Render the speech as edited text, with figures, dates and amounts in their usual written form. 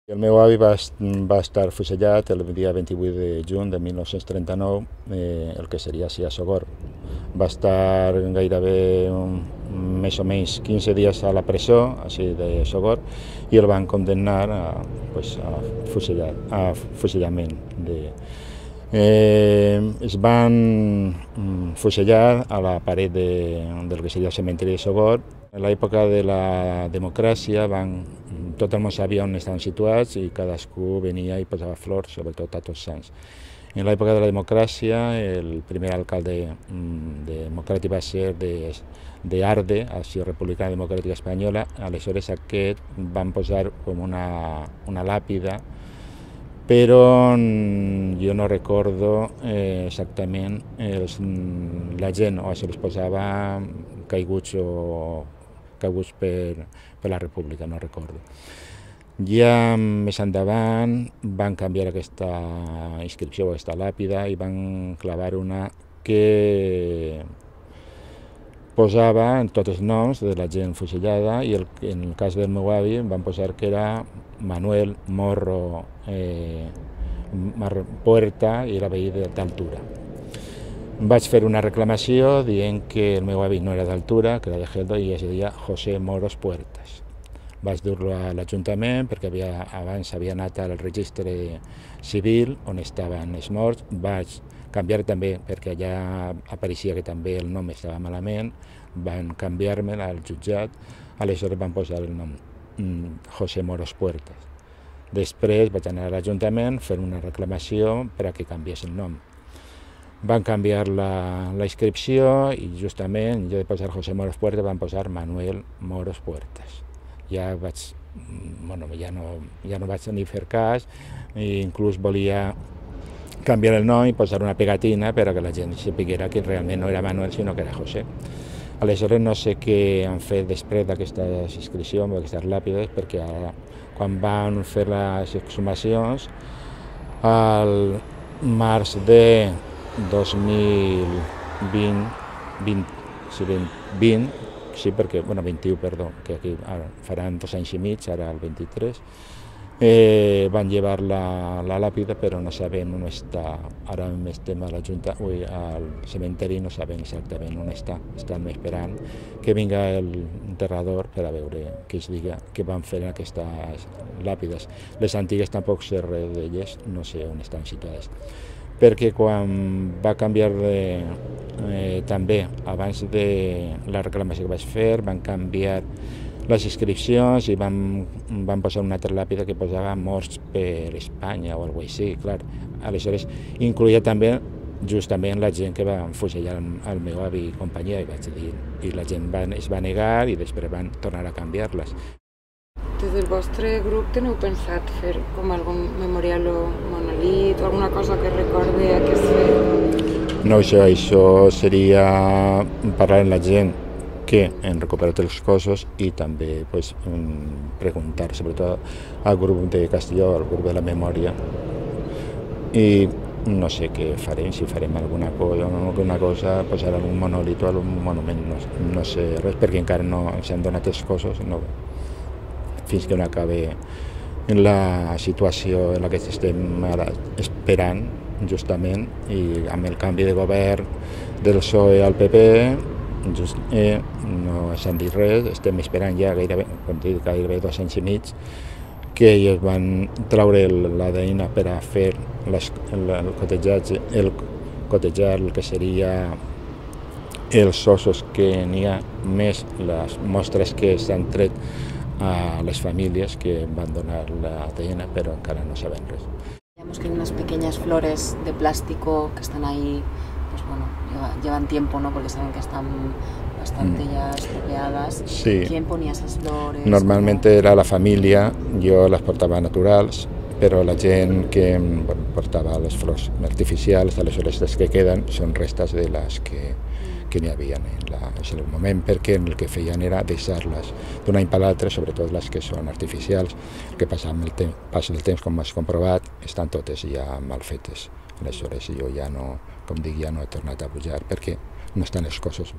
El meu avi va estar fusellat el dia 28 de juny de 1939, el que seria a Sogorb. Va estar gairebé més o menys 15 dies a la presó, així de Sogorb, i el van condemnar a fusellament. Es van fusellar a la paret del que seria el cementiri de Sogorb. En l'època de la democràcia tot el món sabia on estaven situats i cadascú venia i posava flors, sobretot a Tots Sants. En l'època de la democràcia, el primer alcalde democràtic va ser d'Arde, Acció Republicana Democràtica Espanyola. Aleshores aquest van posar com una làpida, però jo no recordo exactament la gent, o si els posava caiguts per la República, no recordo. Ja més endavant van canviar aquesta inscripció, aquesta làpida, i van clavar una que posava tots els noms de la gent fusellada, i en el cas del meu avi van posar que era Manuel Morro Puerta i era veí d'Altura. Vaig fer una reclamació dient que el meu avi no era d'Altura, que era de Geldo, i es deia José Moros Puertas. Vaig dur-lo a l'Ajuntament perquè abans havia anat al registre civil on estaven els morts. Vaig canviar també, perquè allà apareixia que també el nom estava malament, van canviar-me al jutjat, aleshores van posar el nom José Moros Puertas. Després vaig anar a l'Ajuntament, fer una reclamació per a que canviés el nom. Van canviar la inscripció i justament, en lloc de posar José Moros Puertas, van posar Manuel Moros Puertas. Ja no vaig ni fer cas, i inclús volia canviar el nom i posar una pegatina per a que la gent sapiguera que realment no era Manuel, sinó que era José. Aleshores no sé què han fet després d'aquestes inscripcions, d'aquestes làpides, perquè ara, quan van fer les exhumacions, al març de 2020, perquè, 21, perdó, que aquí faran 2 anys i mig, ara el 23, van llevar la làpida, però no sabem on està. Ara estem a al cementeri, no sabem exactament on està. Estem esperant que vinga l'enterrador per a veure què es diga què van fer aquestes làpides. Les antigues tampoc sé res d'elles, no sé on estan situades. Perquè quan va canviar també, abans de la reclamació que vaig fer, van canviar les inscripcions i van posar una altra làpida que posava morts per Espanya o alguna cosa així, clar. Aleshores incloïa també justament la gent que va fusellar el meu avi i companyia, i la gent es va negar i després van tornar a canviar-les. Des del vostre grup teniu pensat fer com algun memorial o monolit o alguna cosa que recorde aquest fet? No, això seria parlar amb la gent que han recuperat els cossos i també preguntar, sobretot al grup de Castelló, al grup de la memòria. I no sé què farem, si farem alguna cosa, posar algun monòlit o algun monument, no sé res, perquè encara no ens han donat els cossos, fins que no acabi en la situació en la que estem ara esperant, justament, i amb el canvi de govern del PSOE al PP no s'han dit res. Estem esperant ja gairebé 2 anys i mig que ells van treure l'ADN per a fer cotejar el que seria els ossos, que n'hi ha més les mostres que s'han tret a les famílies que van donar l'ADN, pero encara no saben res. Digamos que hay unas pequeñas flores de plástico que están ahí, pues bueno, llevan tiempo, ¿no? Porque saben que están bastante ya estropeadas. Sí. ¿Quién ponía esas flores? Normalmente era la familia, yo las portava naturals, però la gent que portava les flors artificials, aleshores les que queden són restes de les que n'hi havia en el moment, perquè el que feien era deixar-les d'un any per l'altre, sobretot les que són artificials. El que passa amb el temps, com has comprovat, estan totes ja mal fetes. Aleshores jo ja no he tornat a pujar perquè no estan els cossos.